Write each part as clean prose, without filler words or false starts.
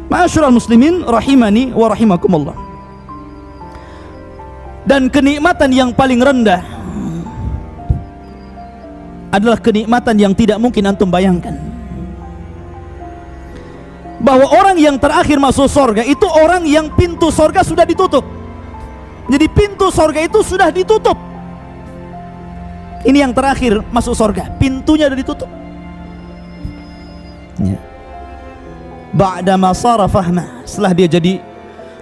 Ma'asyiral muslimin rahimani wa rahimakumullah. Dan kenikmatan yang paling rendah adalah kenikmatan yang tidak mungkin antum bayangkan, bahwa orang yang terakhir masuk surga itu orang yang pintu surga sudah ditutup. Jadi pintu surga itu sudah ditutup. Ini yang terakhir masuk surga, pintunya sudah ditutup. Ba'da ma sara fahma, setelah dia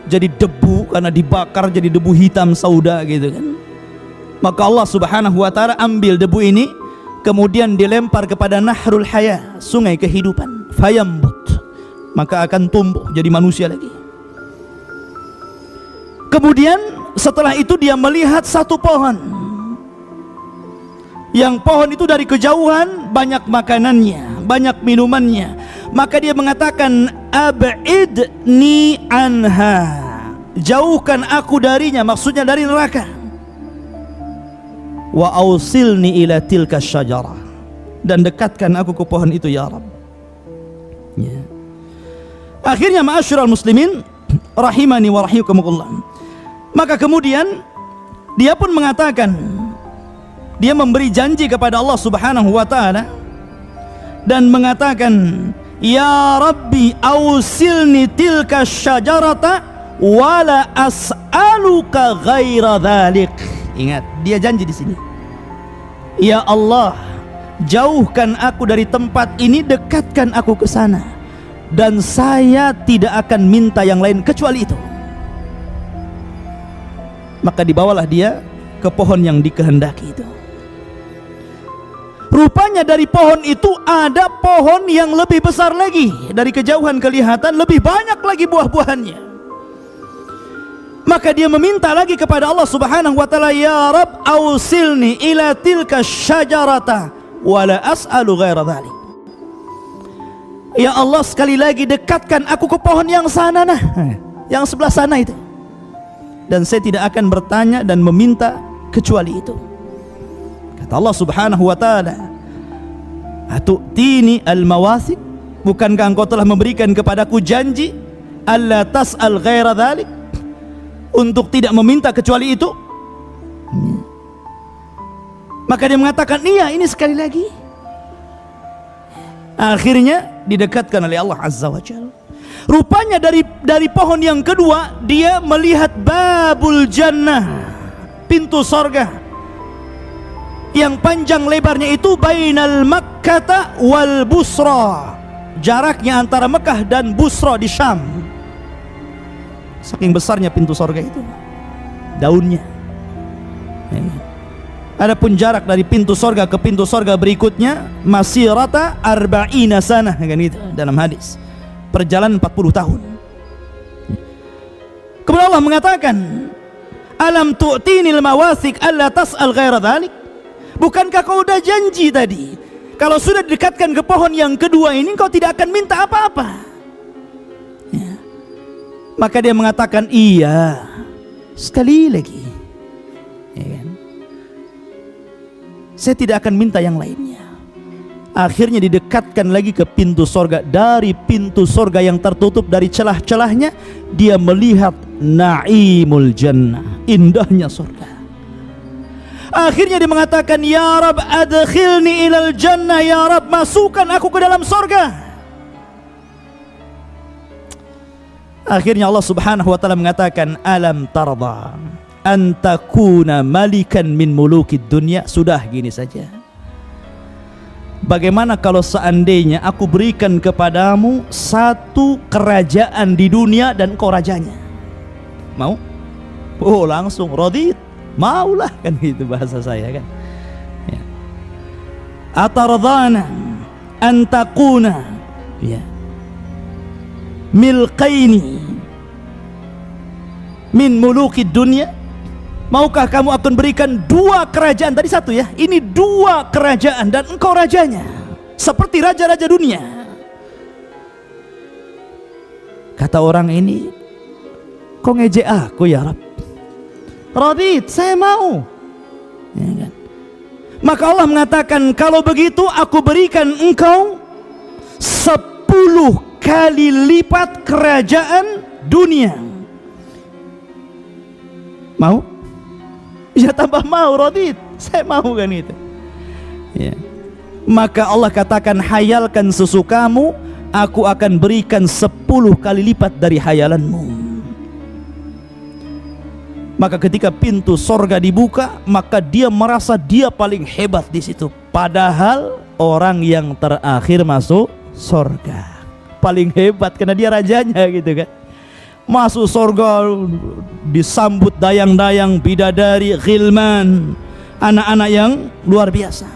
jadi debu karena dibakar jadi debu hitam sauda gitu kan. Maka Allah Subhanahu wa taala ambil debu ini kemudian dilempar kepada nahrul haya, sungai kehidupan, fayambut, maka akan tumbuh jadi manusia lagi. Kemudian setelah itu dia melihat satu pohon, yang pohon itu dari kejauhan banyak makanannya, banyak minumannya. Maka dia mengatakan, ab'idni anha, jauhkan aku darinya, maksudnya dari neraka. Wa ausilni ila tilka syajarah, dan dekatkan aku ke pohon itu ya Rabb. Ya. Akhirnya ma'asyiral muslimin rahimani wa rahimakumullah, maka kemudian dia pun mengatakan, dia memberi janji kepada Allah Subhanahu wa taala dan mengatakan, ya Rabbi ausilni tilka syajarata wala as'aluka ghaira dhalik. Ingat, dia janji di sini, ya Allah, jauhkan aku dari tempat ini, dekatkan aku ke sana, dan saya tidak akan minta yang lain kecuali itu. Maka dibawalah dia ke pohon yang dikehendaki itu. Rupanya dari pohon itu ada pohon yang lebih besar lagi, dari kejauhan kelihatan lebih banyak lagi buah-buahannya. Maka dia meminta lagi kepada Allah Subhanahu wa taala, ya Rabb ausilni ila tilka syajarata wala as'alu ghaira dhalik. Ya Allah, sekali lagi dekatkan aku ke pohon yang sana, nah, yang sebelah sana itu, dan saya tidak akan bertanya dan meminta kecuali itu. Kata Allah Subhanahu wa taala, atu'tini al-mawasik, bukankah engkau telah memberikan kepadaku janji alla tas'al ghaira dhalik, untuk tidak meminta kecuali itu? Maka dia mengatakan, iya, ini sekali lagi. Akhirnya didekatkan oleh Allah Azza wa Jalla. Rupanya dari pohon yang kedua dia melihat babul jannah, pintu sorga, yang panjang lebarnya itu bainal Makkah wal Busra, jaraknya antara Mekah dan Busra di Syam. Saking besarnya pintu sorga itu, daunnya. Adapun jarak dari pintu sorga ke pintu sorga berikutnya masirata arba'ina sanah, kan itu dalam hadis, perjalanan 40 tahun. Kemudian Allah mengatakan, alam tu'tinil mawasik alla tas'al ghaira dhalik, bukankah kau udah janji tadi kalau sudah didekatkan ke pohon yang kedua ini kau tidak akan minta apa-apa? Ya. Maka dia mengatakan, iya, sekali lagi, ya kan? Saya tidak akan minta yang lainnya. Akhirnya didekatkan lagi ke pintu sorga. Dari pintu sorga yang tertutup dari celah-celahnya, dia melihat na'imul jannah, indahnya sorga. Akhirnya dia mengatakan, ya Rabb adkhilni ilal jannah, ya Rabb masukkan aku ke dalam sorga. Akhirnya Allah Subhanahu wa taala mengatakan, alam tarda an takuna malikan min mulukid dunya. Sudah, gini saja, bagaimana kalau seandainya aku berikan kepadamu satu kerajaan di dunia dan kau rajanya? Mau? Oh, langsung radit, maulah, kan itu bahasa saya kan ya. Atardana an takuna ya milqaini min mulukid dunya, maukah kamu akan berikan dua kerajaan? Tadi satu ya, ini dua kerajaan dan engkau rajanya seperti raja-raja dunia. Kata orang ini, kau ngejek aku ya Rabb? Radit, saya mau, ya kan? Maka Allah mengatakan, kalau begitu aku berikan engkau 10 kali lipat kerajaan dunia. Mau? Ya tambah mau, radit. Saya mau kan itu. Ya. Maka Allah katakan, hayalkan sesukamu, aku akan berikan 10 kali lipat dari hayalanmu. Maka ketika pintu sorga dibuka, maka dia merasa dia paling hebat di situ. Padahal orang yang terakhir masuk sorga paling hebat karena dia rajanya gitu kan. Masuk sorga disambut dayang-dayang, bidadari, ghilman, anak-anak yang luar biasa.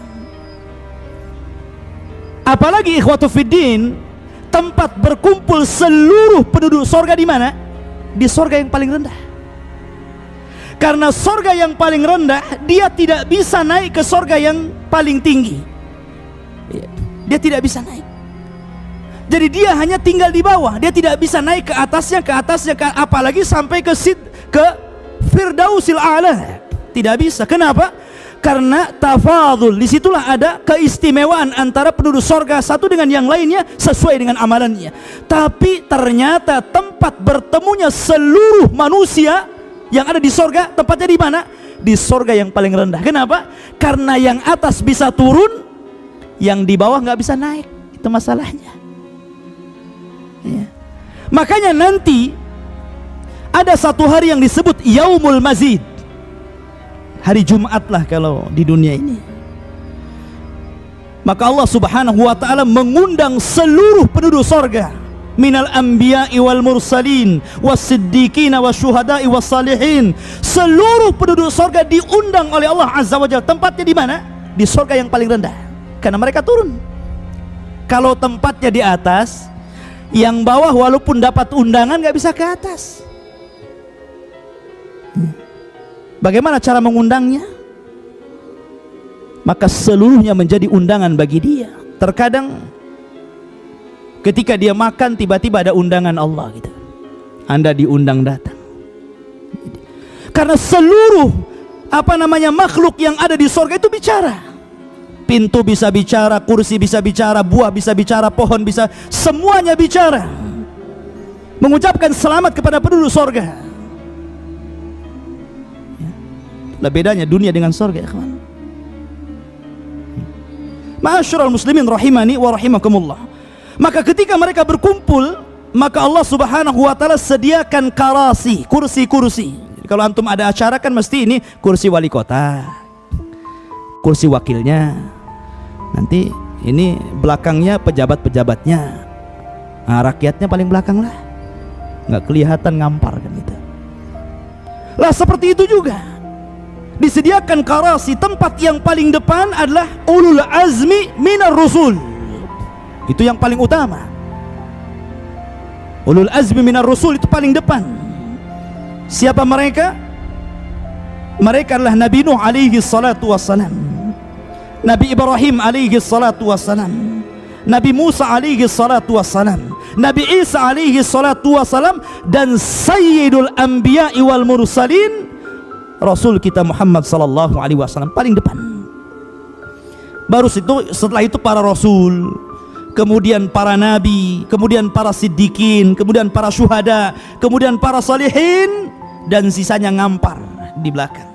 Apalagi ikhwatu fiddin, tempat berkumpul seluruh penduduk sorga di mana? Di sorga yang paling rendah. Karena sorga yang paling rendah, dia tidak bisa naik ke sorga yang paling tinggi. Dia tidak bisa naik. Jadi dia hanya tinggal di bawah. Dia tidak bisa naik ke atasnya, apalagi sampai ke Firdausil A'la. Tidak bisa. Kenapa? Karena tafadhul. Disitulah ada keistimewaan antara penduduk sorga satu dengan yang lainnya sesuai dengan amalannya. Tapi ternyata tempat bertemunya seluruh manusia yang ada di sorga, tempatnya di mana? Di sorga yang paling rendah. Kenapa? Karena yang atas bisa turun, yang di bawah nggak bisa naik. Itu masalahnya. Ya. Makanya nanti ada satu hari yang disebut Yaumul Mazid. Hari Jumat lah kalau di dunia ini. Maka Allah subhanahu wa ta'ala mengundang seluruh penduduk sorga, minal anbiya'i wal mursalin was-siddiqina wasyuhada'i was-salihin. Seluruh penduduk sorga diundang oleh Allah azza wa jalla. Tempatnya di mana? Di sorga yang paling rendah. Karena mereka turun. Kalau tempatnya di atas, yang bawah walaupun dapat undangan nggak bisa ke atas. Bagaimana cara mengundangnya? Maka seluruhnya menjadi undangan bagi dia. Terkadang ketika dia makan tiba-tiba ada undangan Allah gitu. Anda diundang datang. Karena seluruh makhluk yang ada di sorga itu bicara. Pintu bisa bicara, kursi bisa bicara, buah bisa bicara, pohon bisa, semuanya bicara. Mengucapkan selamat kepada penduduk sorga. Lah bedanya dunia dengan sorga, ya kawan. Ma'asyiral muslimin rahimani wa rahimakumullah. Maka ketika mereka berkumpul, maka Allah subhanahu wa ta'ala sediakan karasi, kursi-kursi. Kalau antum ada acara kan mesti ini kursi wali kota, kursi wakilnya, nanti ini belakangnya pejabat-pejabatnya, nah, rakyatnya paling belakang lah, nggak kelihatan ngampar kan gitu. Lah seperti itu juga disediakan karasi. Tempat yang paling depan adalah ulul azmi minar rusul. Itu yang paling utama. Ulul azmi minar rusul itu paling depan. Siapa mereka? Mereka adalah Nabi Nuh alaihi salatu wassalam, Nabi Ibrahim alaihi salatu wassalam, Nabi Musa alaihi salatu wassalam, Nabi Isa alaihi salatu wassalam, dan Sayyidul Anbiya wal Mursalin, Rasul kita Muhammad sallallahu alaihi wasallam paling depan. Baru setelah itu para rasul, kemudian para nabi, kemudian para siddiqin, kemudian para syuhada, kemudian para salihin, dan sisanya ngampar di belakang.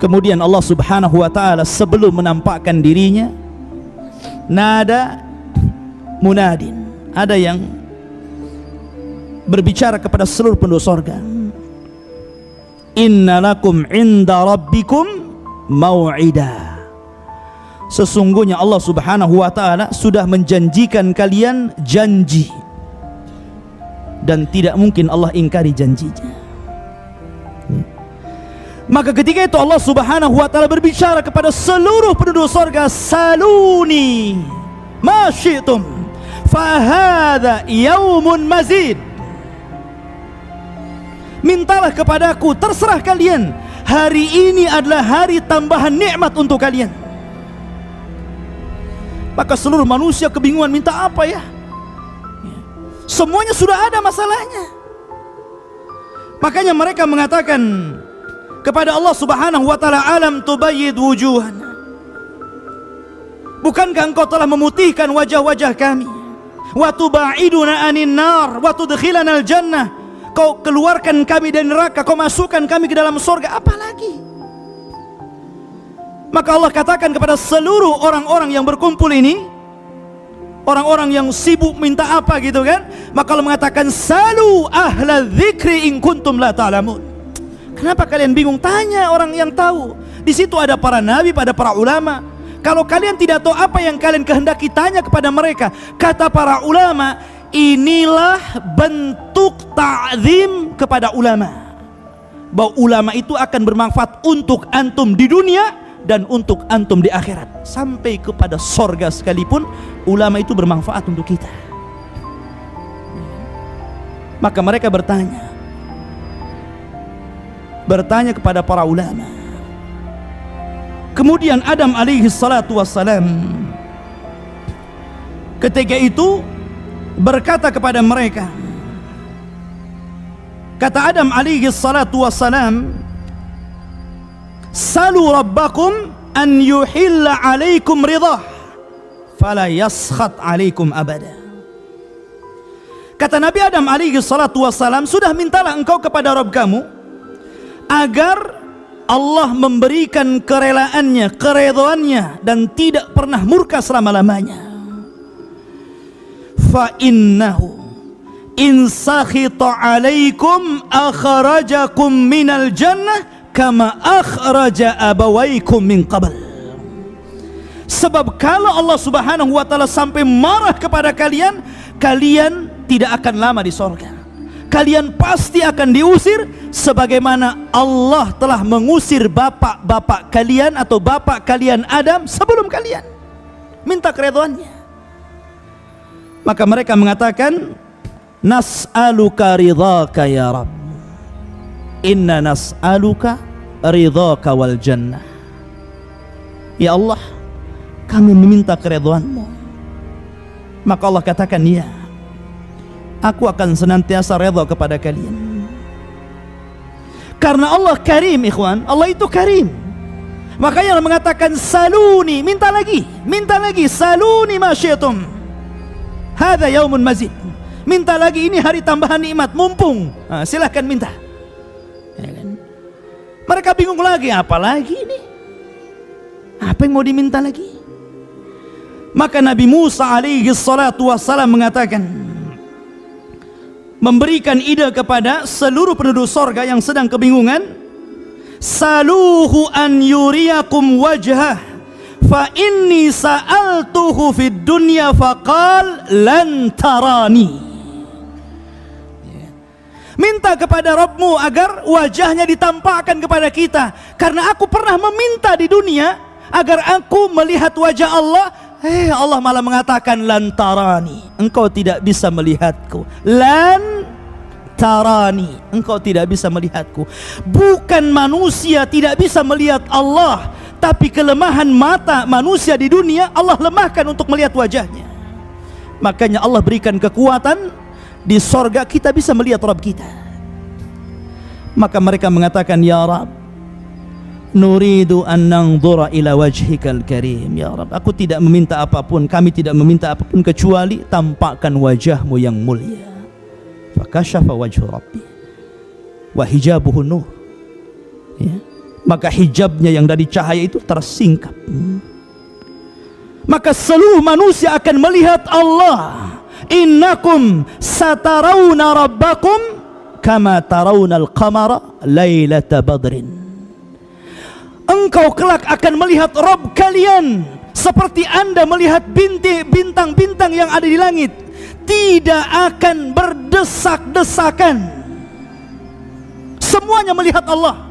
Kemudian Allah subhanahu wa ta'ala sebelum menampakkan dirinya, nada munadin, ada yang berbicara kepada seluruh penduduk sorga. Inna lakum inda rabbikum mau'ida. Sesungguhnya Allah subhanahu wa ta'ala sudah menjanjikan kalian janji, dan tidak mungkin Allah ingkari janjinya. Maka ketika itu Allah subhanahu wa ta'ala berbicara kepada seluruh penduduk sorga, saluni ma syi'tum fahadha yaumun mazid. Mintalah kepadaku, terserah kalian, hari ini adalah hari tambahan nikmat untuk kalian. Maka seluruh manusia kebingungan, minta apa ya? Semuanya sudah ada masalahnya. Makanya mereka mengatakan kepada Allah subhanahu wa ta'ala, alam tubayyid wujuhana, Bukankah engkau telah memutihkan wajah-wajah kami? Wa tubaiduna anin nar wa tudkhilana al jannah. Kau keluarkan kami dari neraka, kau masukkan kami ke dalam surga. Apalagi? Maka Allah katakan kepada seluruh orang-orang yang berkumpul ini, orang-orang yang sibuk minta apa gitu kan, maka Allah mengatakan salu ahla dzikri in kuntum la ta'lamun. Kenapa kalian bingung? Tanya orang yang tahu. Di situ ada para nabi, ada para ulama. Kalau kalian tidak tahu apa yang kalian kehendaki, tanya kepada mereka. Kata para ulama, inilah bentuk ta'zim kepada ulama, bahwa ulama itu akan bermanfaat untuk antum di dunia dan untuk antum di akhirat. Sampai kepada sorga sekalipun ulama itu bermanfaat untuk kita. Maka mereka bertanya kepada para ulama. Kemudian Adam alaihi salatu wassalam ketika itu berkata kepada mereka, kata Adam alaihi salatu wassalam, salu rabbakum an yuhilla alaikum ridah fala yaskhat alaikum abada. Kata Nabi Adam alaihi salatu wassalam, sudah mintalah engkau kepada Rabb kamu agar Allah memberikan kerelaannya, keredoannya, dan tidak pernah murka selama-lamanya. Fa innahu in sakhita alaikum akhrajakum minal jannah kama akhraja abawaikum min qabl. Sebab kalau Allah subhanahu wa ta'ala sampai marah kepada kalian, kalian tidak akan lama di sorga. Kalian pasti akan diusir sebagaimana Allah telah mengusir bapak-bapak kalian atau bapak kalian Adam sebelum kalian. Minta keridhaannya. Maka mereka mengatakan, nas'aluka ridhaka ya Rabb. Inna nas'aluka ridhaka wal jannah. Ya Allah, kami meminta keridhaanmu. Maka Allah katakan, ya, aku akan senantiasa redha kepada kalian. Karena Allah karim, ikhwan. Allah itu karim. Makanya Allah mengatakan saluni, minta lagi, saluni ma syi'tum. Hadza yaumun mazid. Minta lagi, ini hari tambahan nikmat, mumpung. Nah, silahkan minta. Ya kan? Mereka bingung lagi, apa lagi ini? Apa yang mau diminta lagi? Maka Nabi Musa alaihi salatu wassalam mengatakan, memberikan ide kepada seluruh penduduk sorga yang sedang kebingungan, saluhu an yuriyakum wajhah fa inni sa'altuhu fid dunya faqal lan tarani. Minta kepada Rabbmu agar wajahnya ditampakkan kepada kita, karena aku pernah meminta di dunia agar aku melihat wajah Allah. Allah malah mengatakan lan tarani, engkau tidak bisa melihatku. Lan tarani, engkau tidak bisa melihatku. Bukan manusia tidak bisa melihat Allah, tapi kelemahan mata manusia di dunia Allah lemahkan untuk melihat wajahnya. Makanya Allah berikan kekuatan, di sorga kita bisa melihat Rabb kita. Maka mereka mengatakan, ya Rabb, nuridu an nanzura ila wajhikal karim. Ya Rabb, aku tidak meminta apapun, kami tidak meminta apapun kecuali tampakkan wajahmu yang mulia. Fakashafa wajhu rabbi wa hijabuhu nur. Ya. Maka hijabnya yang dari cahaya itu tersingkap. Maka seluruh manusia akan melihat Allah. Innakum satarawna rabbakum kama tarawna al-qamara lailata badrin. Engkau kelak akan melihat Rabb kalian seperti anda melihat bintang-bintang yang ada di langit. Tidak akan berdesak-desakan. Semuanya melihat Allah.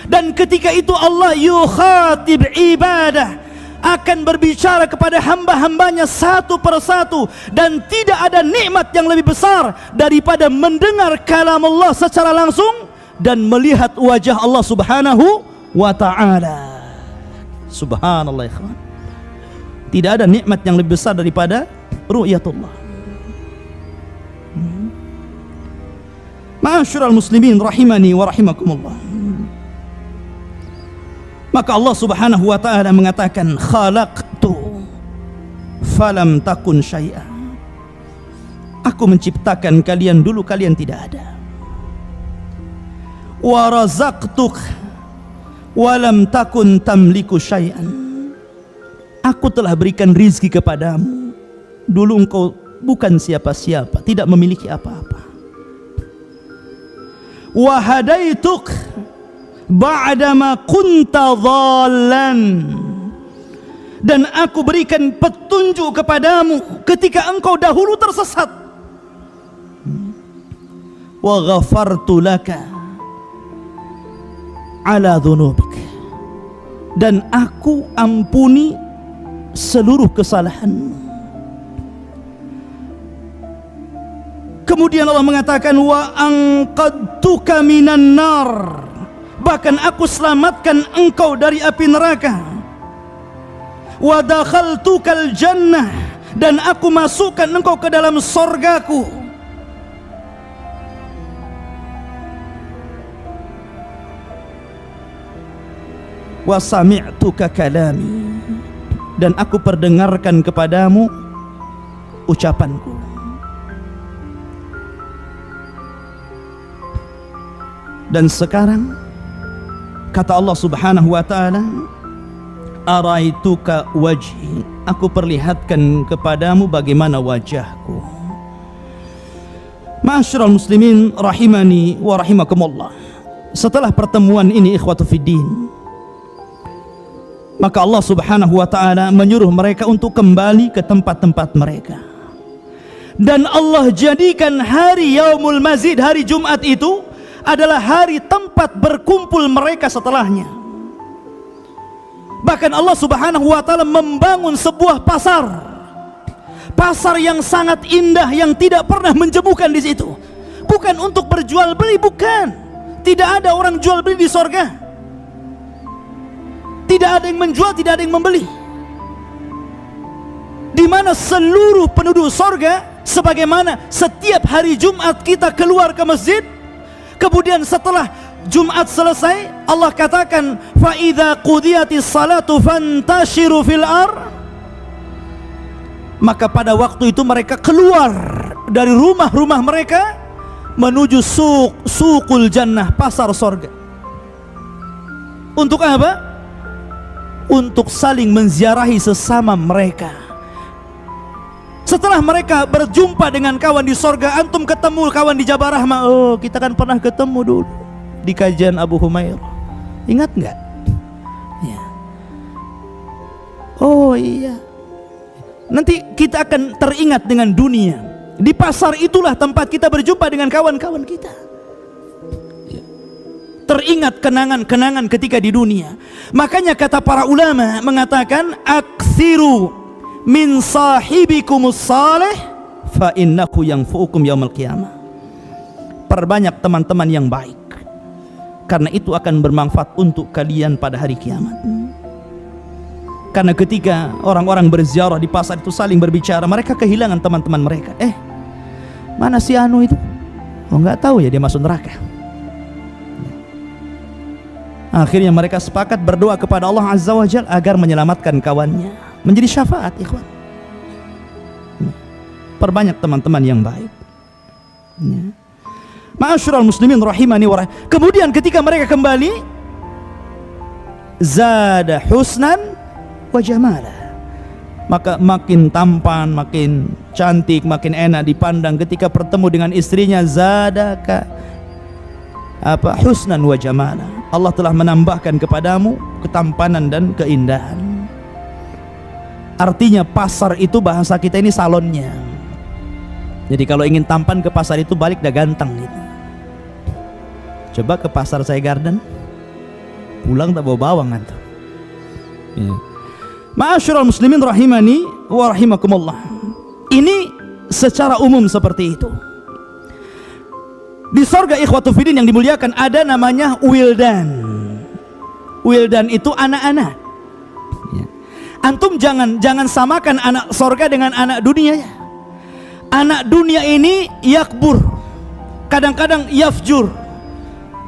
Dan ketika itu Allah yukhatib ibadah, akan berbicara kepada hamba-hambanya satu persatu. Dan tidak ada nikmat yang lebih besar daripada mendengar kalam Allah secara langsung dan melihat wajah Allah subhanahu wa ta'ala. Subhanallah, ikhwan. Tidak ada nikmat yang lebih besar daripada ru'yatullah. Ma'asyiral muslimin rahimani wa rahimakumullah. Maka Allah subhanahu wa ta'ala mengatakan, khalaqtu falam takun syai'a. Aku menciptakan kalian dulu kalian tidak ada. Wa razaqtuk walam takun tamliku syai'an. Aku telah berikan rizki kepadamu dulu engkau bukan siapa-siapa, tidak memiliki apa-apa. Wa hadaituk ba'dama kunta dhallan. Dan aku berikan petunjuk kepadamu ketika engkau dahulu tersesat. Wa ghafartu laka ala dhunubik. Dan aku ampuni seluruh kesalahanmu. Kemudian Allah mengatakan wa anqadtuka minan nar. Bahkan aku selamatkan engkau dari api neraka. Wa dakhaltukal jannah. Dan aku masukkan engkau ke dalam sorgaku. Wa sami'tuka kalami. Dan aku perdengarkan kepadamu ucapanku. Dan sekarang kata Allah Subhanahu wa taala, araituka wajhi, aku perlihatkan kepadamu bagaimana wajahku. Ma'asyiral muslimin rahimani wa rahimakumullah. Setelah pertemuan ini ikhwatu fiddin, maka Allah Subhanahu wa taala menyuruh mereka untuk kembali ke tempat-tempat mereka. Dan Allah jadikan hari Yaumul Mazid, hari Jumat itu adalah hari tempat berkumpul mereka setelahnya. Bahkan Allah Subhanahu wa taala membangun sebuah pasar. Pasar yang sangat indah yang tidak pernah menjemukan di situ. Bukan untuk berjual beli, bukan. Tidak ada orang jual beli di sorga. Tidak ada yang menjual, tidak ada yang membeli. Di mana seluruh penduduk sorga, sebagaimana setiap hari Jumat kita keluar ke masjid, kemudian setelah Jumat selesai Allah katakan fa idza qudiyatis salatu fantashiru fil ar, maka pada waktu itu mereka keluar dari rumah-rumah mereka menuju suqul jannah, pasar sorga. Untuk apa? Untuk saling menziarahi sesama mereka. Setelah mereka berjumpa dengan kawan di sorga, antum ketemu kawan di Jabal Rahmah. Oh, kita kan pernah ketemu dulu di kajian Abu Humairah. Ingat nggak? Ya. Oh iya. Nanti kita akan teringat dengan dunia. Di pasar itulah tempat kita berjumpa dengan kawan-kawan kita. Ya. Teringat kenangan-kenangan ketika di dunia. Makanya kata para ulama mengatakan aksiru min sahibikumus salih fa innahu yanfu'ukum yaumil qiyamah. Perbanyak teman-teman yang baik, karena itu akan bermanfaat untuk kalian pada hari kiamat. Karena ketika orang-orang berziarah di pasar itu saling berbicara, mereka kehilangan teman-teman mereka. Mana si Anu itu? Oh, nggak tahu ya, dia masuk neraka. Akhirnya mereka sepakat berdoa kepada Allah Azza wa Jalla agar menyelamatkan kawannya, menjadi syafaat, ikhwan. Perbanyak teman-teman yang baik. Ma'asyiral muslimin rahimani wa rahim. Kemudian ketika mereka kembali, zada husnan wa jamala, maka makin tampan, makin cantik, makin enak dipandang ketika bertemu dengan istrinya. Zadaka husnan wa jamala. Allah telah menambahkan kepadamu ketampanan dan keindahan. Artinya pasar itu bahasa kita ini salonnya. Jadi kalau ingin tampan ke pasar itu balik dah ganteng gitu. Coba ke pasar Saya Garden, pulang tak bawa bawang kan tuh. Ya. Ma'asyiral muslimin rahimani wa rahimakumullah. Ini secara umum seperti itu. Di sorga ikhwatu fiddin yang dimuliakan ada namanya wildan. Wildan itu anak-anak. Ya. Antum jangan samakan anak sorga dengan anak dunia ya. Anak dunia ini yakbur, kadang-kadang yafjur,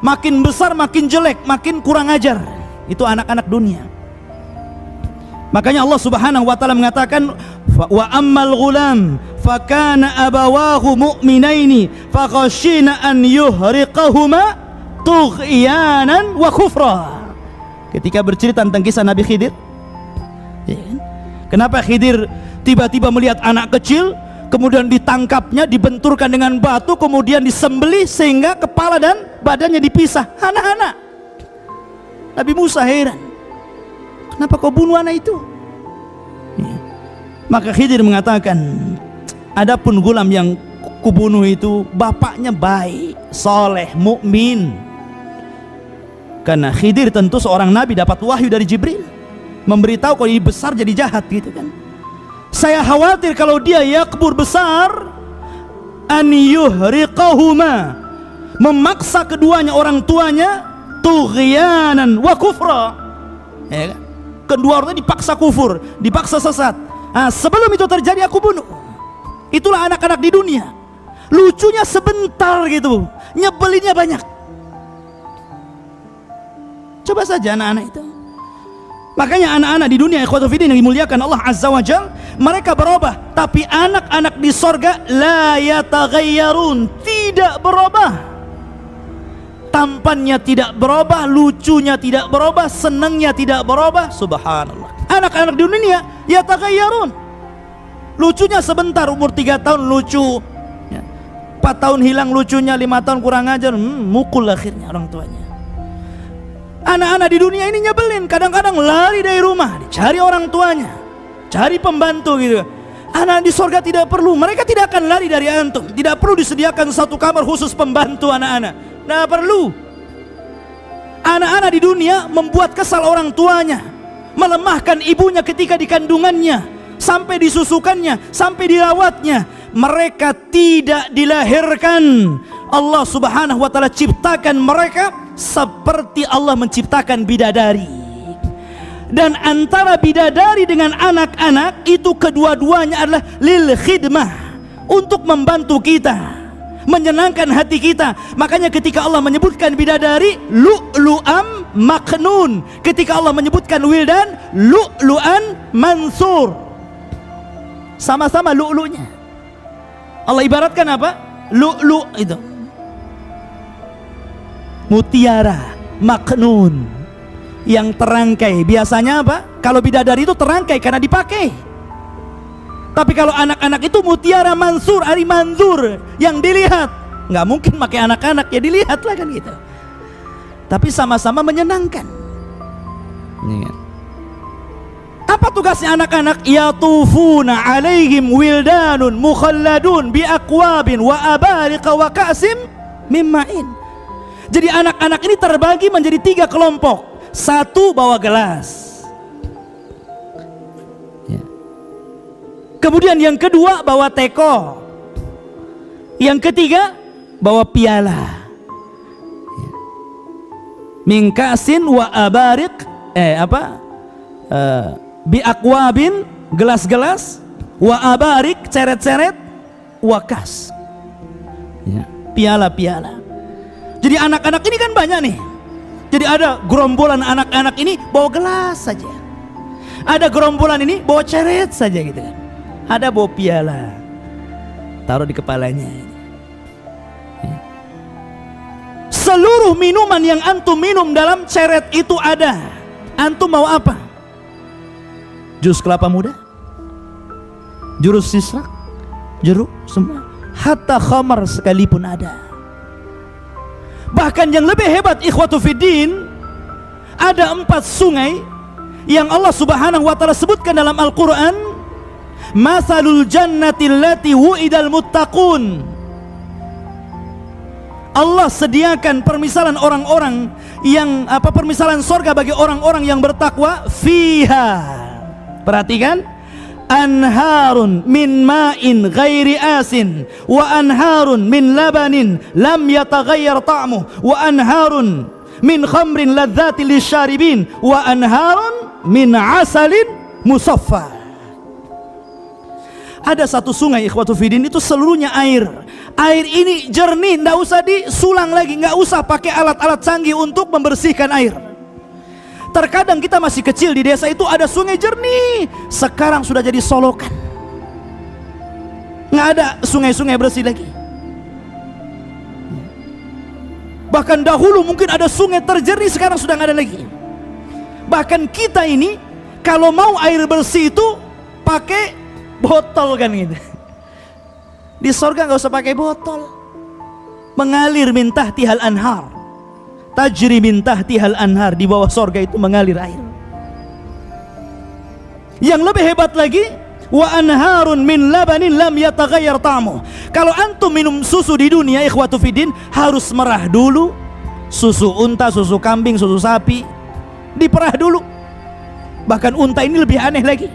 makin besar makin jelek, makin kurang ajar. Itu anak-anak dunia. Makanya Allah Subhanahu wa taala mengatakan wa ammal ghulam fakana abawahu mu'minaini fakhashina an yuhriqahuma tughyanan wa kufra. Ketika bercerita tentang kisah Nabi Khidir, kenapa Khidir tiba-tiba melihat anak kecil, kemudian ditangkapnya, dibenturkan dengan batu, kemudian disembelih sehingga kepala dan badannya dipisah. Anak-anak. Nabi Musa heran, kenapa kau bunuh anak itu? Maka Khidir mengatakan, adapun gulam yang kubunuh itu bapaknya baik, soleh, mukmin. Karena Khidir tentu seorang nabi, dapat wahyu dari Jibril memberitahu kalau ini besar jadi jahat gitu kan. Saya khawatir kalau dia yakbur besar, an yuhriqahuma, memaksa keduanya orang tuanya, tughyanan wa kufra, ya kan? Kedua orangnya dipaksa kufur, dipaksa sesat. Nah, sebelum itu terjadi aku bunuh. Itulah anak-anak di dunia, lucunya sebentar gitu, nyebelinnya banyak. Coba saja anak-anak itu. Makanya anak-anak di dunia ikhwatul fiddin yang dimuliakan Allah Azza wa Jalla, mereka berubah, tapi anak-anak di sorga la yataghayyarun, tidak berubah. Tampannya tidak berubah, lucunya tidak berubah, senangnya tidak berubah. Subhanallah. Anak-anak di dunia yataghayyarun, lucunya sebentar, umur 3 tahun lucu, 4 tahun hilang lucunya, 5 tahun kurang ajar, mukul akhirnya orang tuanya. Anak-anak di dunia ini nyebelin, kadang-kadang lari dari rumah, dicari orang tuanya, cari pembantu gitu. Anak di sorga tidak perlu, mereka tidak akan lari dari antum, tidak perlu disediakan satu kamar khusus pembantu anak-anak, tidak perlu. Anak-anak di dunia membuat kesal orang tuanya, melemahkan ibunya ketika di kandungannya, sampai disusukannya, sampai dirawatnya. Mereka tidak dilahirkan, Allah Subhanahu wa ta'ala ciptakan mereka seperti Allah menciptakan bidadari. Dan antara bidadari dengan anak-anak itu kedua-duanya adalah lil khidmah, untuk membantu kita, menyenangkan hati kita. Makanya ketika Allah menyebutkan bidadari, lu'lu'am maknun. Ketika Allah menyebutkan wildan, lu'lu'an mansur. Sama-sama lu'lu'nya. Allah ibaratkan apa? Lu'lu' itu mutiara maknun, yang terangkai. Biasanya apa? Kalau bidadari itu terangkai karena dipakai. Tapi kalau anak-anak itu mutiara mansur, ari manzur, yang dilihat. Nggak mungkin pakai anak-anak, ya dilihat lah kan gitu. Tapi sama-sama menyenangkan. Apa tugasnya anak-anak? Yatufuna alaihim wildanun mukhalladun bi aqwabin wa abariqa wa ka'sim min ma'in. Jadi anak-anak ini terbagi menjadi 3 kelompok. Satu bawa gelas, kemudian yang kedua bawa teko, yang ketiga bawa piala. Mingkasin wa abarik, bi aqwabin, gelas-gelas, wa abarik, ceret-ceret, wakas, piala-piala. Jadi anak-anak ini kan banyak nih. Jadi ada gerombolan anak-anak ini bawa gelas saja, ada gerombolan ini bawa ceret saja gitu kan, ada bawa piala, taruh di kepalanya. Seluruh minuman yang antum minum dalam ceret itu ada. Antum mau apa? Jus kelapa muda, jurus sisrak, jeruk, semua, hatta khamar sekalipun ada. Bahkan yang lebih hebat ikhwatu fiddin, ada 4 sungai yang Allah Subhanahu wa ta'ala sebutkan dalam Al-Quran. Masalul jannati allati wu'idal muttaqun. Allah sediakan permisalan orang-orang yang permisalan sorga bagi orang-orang yang bertakwa. Fiha, perhatikan, anharun min ma'in ghairi asin wa anharun min labanin lam yataghayyar ta'muh wa anharun min khamrin ladzati lisyaribin wa anharun min asalin musaffa. Ada satu sungai ikhwatu fiddin, itu seluruhnya air. Air ini jernih, tidak usah disulang lagi, nggak usah pakai alat-alat canggih untuk membersihkan air. Terkadang kita masih kecil di desa itu ada sungai jernih, sekarang sudah jadi solokan. Nggak ada sungai-sungai bersih lagi. Bahkan dahulu mungkin ada sungai terjernih, sekarang sudah nggak ada lagi. Bahkan kita ini kalau mau air bersih itu pakai botol kan gitu. Di sorga nggak usah pakai botol, mengalir min tahtihal anhar, tajri min tahtihal anhar. Di bawah sorga itu mengalir air. Yang lebih hebat lagi, wa anharun min labanin lam yataghayyar ta'muh. Kalau antum minum susu di dunia, ikhwatu fiddin, harus merah dulu. Susu unta, susu kambing, susu sapi diperah dulu. Bahkan unta ini lebih aneh lagi,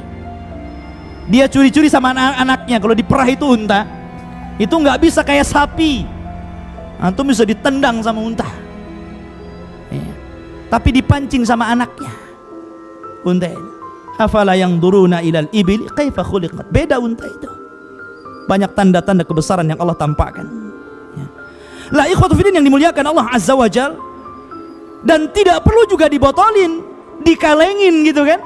dia curi-curi sama anak-anaknya. Kalau diperah itu unta, itu nggak bisa kayak sapi, antum bisa ditendang sama unta ya. Tapi dipancing sama anaknya unta ini. Afala yanzuruna ilal ibil kaifa khuliqat. Beda unta itu, banyak tanda-tanda kebesaran yang Allah tampakkan ya. Lah ikhwatu fiddin yang dimuliakan Allah Azza wa Jal, dan tidak perlu juga dibotolin, dikalengin gitu kan.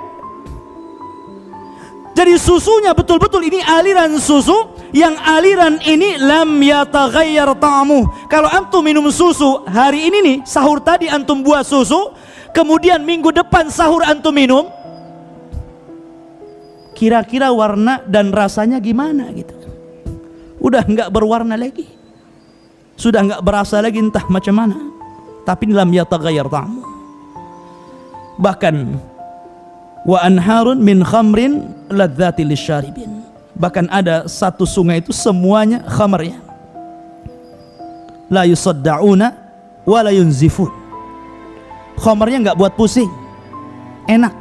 Jadi susunya betul-betul ini aliran susu yang aliran ini lam yataghayyar ta'muh. Kalau antum minum susu hari ini nih, sahur tadi antum buat susu, kemudian minggu depan sahur antum minum, kira-kira warna dan rasanya gimana gitu? Udah nggak berwarna lagi, sudah nggak berasa lagi, entah macam mana. Tapi lam yataghayyar ta'muh. Bahkan wa anharun min khamrin ladzati lisyaribin. Bahkan ada satu sungai itu semuanya khamr ya. La yusaddauna wa la yunzifun. Khamrnya nggak buat pusing, enak.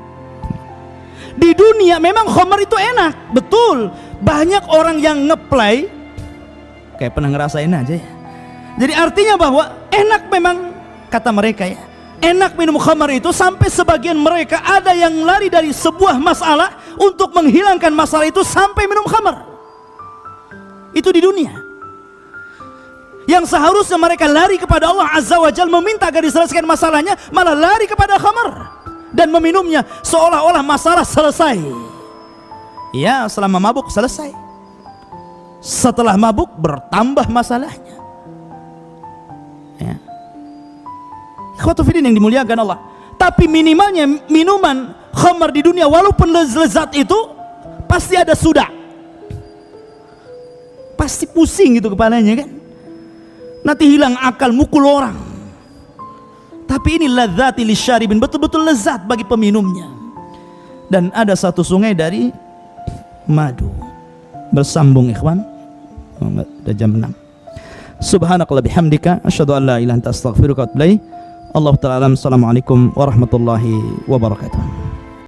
Di dunia memang khamr itu enak, betul. Banyak orang yang ngeplay kayak pernah ngerasain aja ya. Jadi artinya bahwa enak memang, kata mereka ya, enak minum khamar itu, sampai sebagian mereka ada yang lari dari sebuah masalah untuk menghilangkan masalah itu sampai minum khamar. Itu di dunia. Yang seharusnya mereka lari kepada Allah Azza wa Jalla meminta agar diselesaikan masalahnya, malah lari kepada khamar dan meminumnya seolah-olah masalah selesai. Ya, selama mabuk selesai. Setelah mabuk bertambah masalahnya. Ya. Ikhwatu fiddin yang dimuliakan Allah. Tapi minimalnya minuman khamar di dunia, walaupun lezat itu, pasti ada sudah. Pasti pusing gitu kepalanya kan. Nanti hilang akal, mukul orang. Tapi ini ladzati lisyaribin, betul-betul lezat bagi peminumnya. Dan ada satu sungai dari madu. Bersambung ikhwan. Udah jam 6. Subhanakallah bihamdika asyhadu an la ilaha illa anta astaghfiruka wa atubu ilaik. Allah ta'ala alam. Assalamualaikum warahmatullahi wabarakatuh.